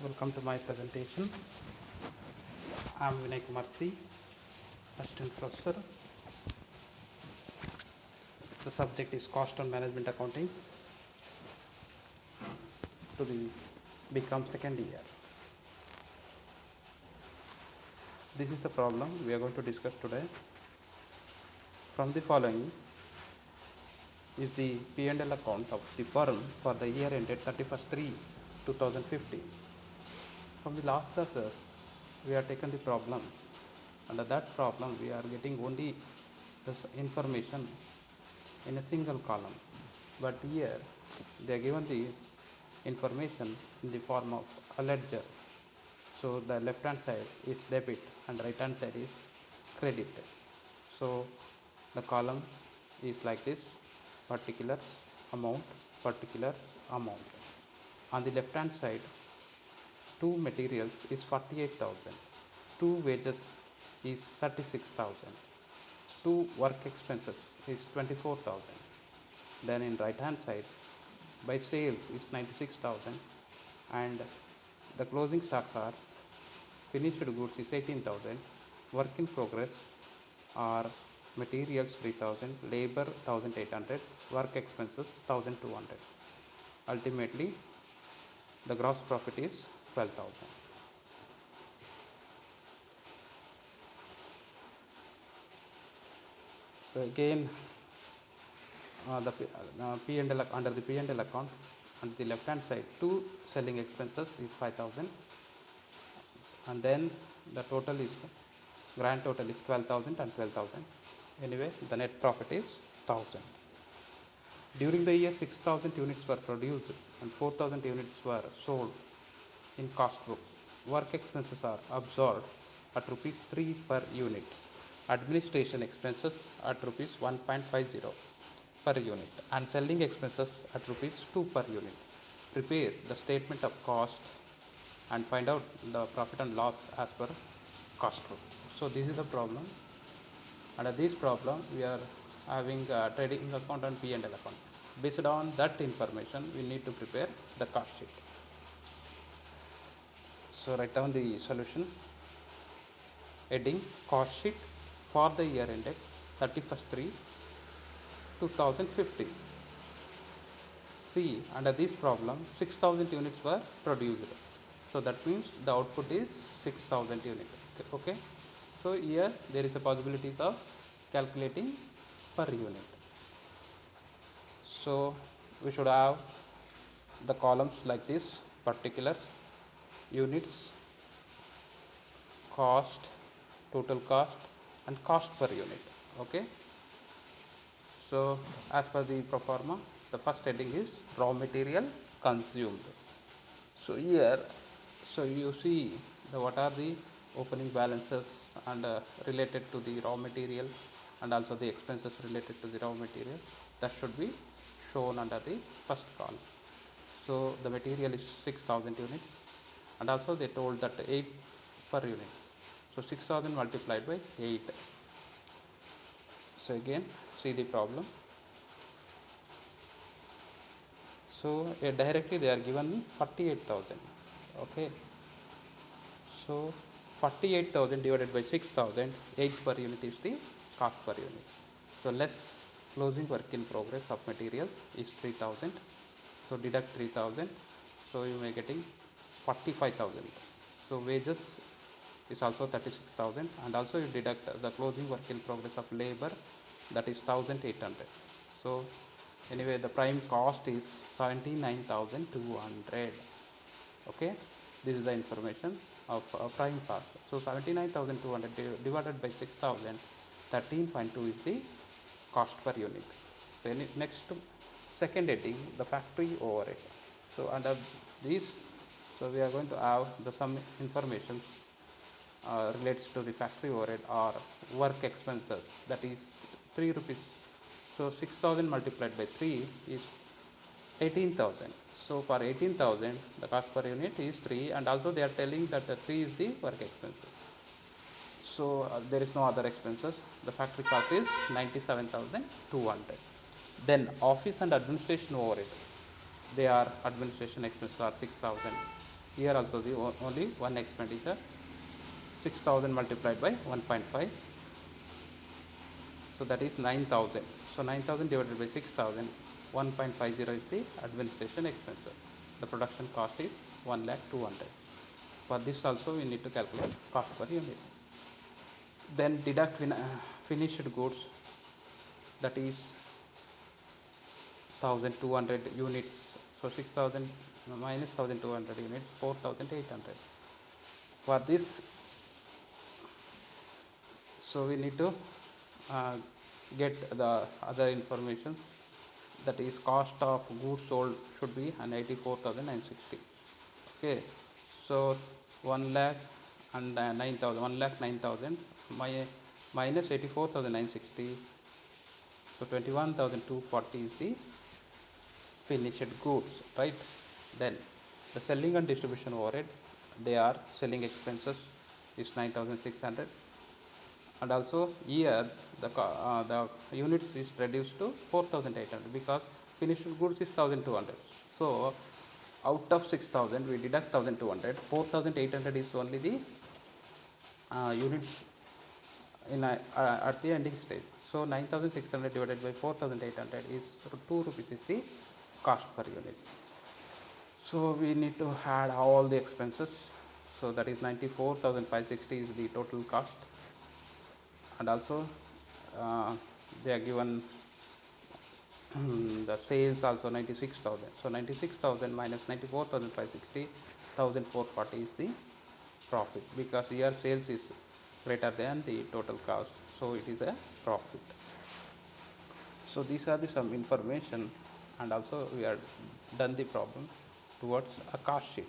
Welcome to my presentation. I am Vinay Kumar C, Assistant Professor. The subject is Cost and Management Accounting to the become second year. This is the problem we are going to discuss today. From the following is the P&L account of the firm for the year ended 31st 3, 2015. From the last classes, we have taken the problem. Under that problem, we are getting only this information in a single column, but here they are given the information in the form of a ledger. So the left hand side is debit and right hand side is credit. So the column is like this: particular amount, particular amount. On the left hand side, two materials is 48,000, two wages is 36,000, two work expenses is 24,000. Then in right hand side, by sales is 96,000, and the closing stocks are finished goods is 18,000, work in progress are materials 3,000, labor 1,800, work expenses 1,200. Ultimately, the gross profit is 12,000. So again, the P&L under the P&L account, on the left hand side, two selling expenses is 5,000, and then the total is grand total is 12,000 and 12,000. Anyway, the net profit is 1,000. During the year, 6,000 units were produced and 4,000 units were sold in cost book. Work expenses are absorbed at rupees 3 per unit. Administration expenses at rupees 1.50 per unit and selling expenses at rupees 2 per unit. Prepare the statement of cost and find out the profit and loss as per cost book. So this is the problem. Under this problem, we are having trading account and P&L account. Based on that information, we need to prepare the cost sheet. So write down the solution. Heading: cost sheet for the year ended 31st 3, 2015. See, under this problem, 6,000 units were produced. So that means the output is 6,000 units. Okay. So here there is a possibility of calculating per unit. So we should have the columns like this: particulars, units, cost, total cost, and cost per unit. Okay. So as per the pro forma, the first heading is raw material consumed. So here, so you see what are the opening balances and related to the raw material, and also the expenses related to the raw material, that should be shown under the first column. So the material is 6,000 units, and also they told that 8 per unit. So 6,000 multiplied by 8. So again, see the problem. So directly they are given 48,000. Okay. So 48,000 divided by 6,000, 8 per unit is the cost per unit. So less closing work in progress of materials is 3,000. So deduct 3,000. So you may getting 45,000. So wages is also 36,000, and also you deduct the closing work in progress of labor, that is 1,800. So anyway, the prime cost is 79,200. Okay, this is the information of prime cost. So 79,200 divided by 6,000, 13.2 is the cost per unit. So next, second heading, the factory overhead. So under this, so we are going to have some information relates to the factory overhead or work expenses, that is 3 rupees. So 6,000 multiplied by 3 is 18,000. So for 18,000, the cost per unit is 3, and also they are telling that the 3 is the work expenses. So there is no other expenses. The factory cost is 97,200. Then office and administration overhead. They are administration expenses are 6,000. Here also the only one expenditure, 6000 multiplied by 1.5, so that is 9000. So 9000 divided by 6000, 1.50 is the administration expenses. The production cost is 1,200,000. For this also we need to calculate cost per unit. Then deduct finished goods, that is 1200 units. So 6000 minus 1200 units, 4800. For this, so we need to uh, get the other information, that is cost of goods sold should be 84,960. Okay, so 1 lakh and 9,000, 1 lakh 9,000 minus 84,960, so 21,240 is the finished goods, right? Then the selling and distribution overhead, they are selling expenses is 9,600, and also here the units is reduced to 4,800 because finished goods is 1,200. So out of 6,000 we deduct 1,200, 4,800 is only the units in at the ending stage. So 9,600 divided by 4,800 is 2 rupees is the cost per unit. So we need to add all the expenses, so that is 94,560 is the total cost, and also they are given the sales also 96,000. So 96,000 minus 94,560, 1,440 is the profit, because here sales is greater than the total cost, so it is a profit. So these are the some information, and also we are done the problem towards a cost sheet.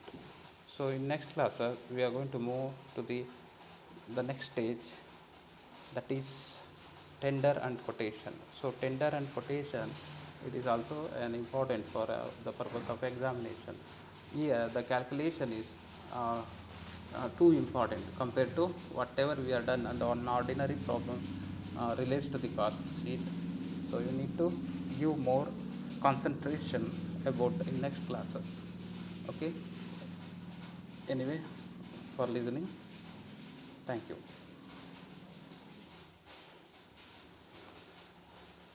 So in next class we are going to move to the next stage, that is tender and quotation. So tender and quotation, it is also an important for the purpose of examination. Here the calculation is too important compared to whatever we are done and on ordinary problems relates to the cost sheet. So you need to give more concentration about in next classes. Okay, anyway, for listening, thank you.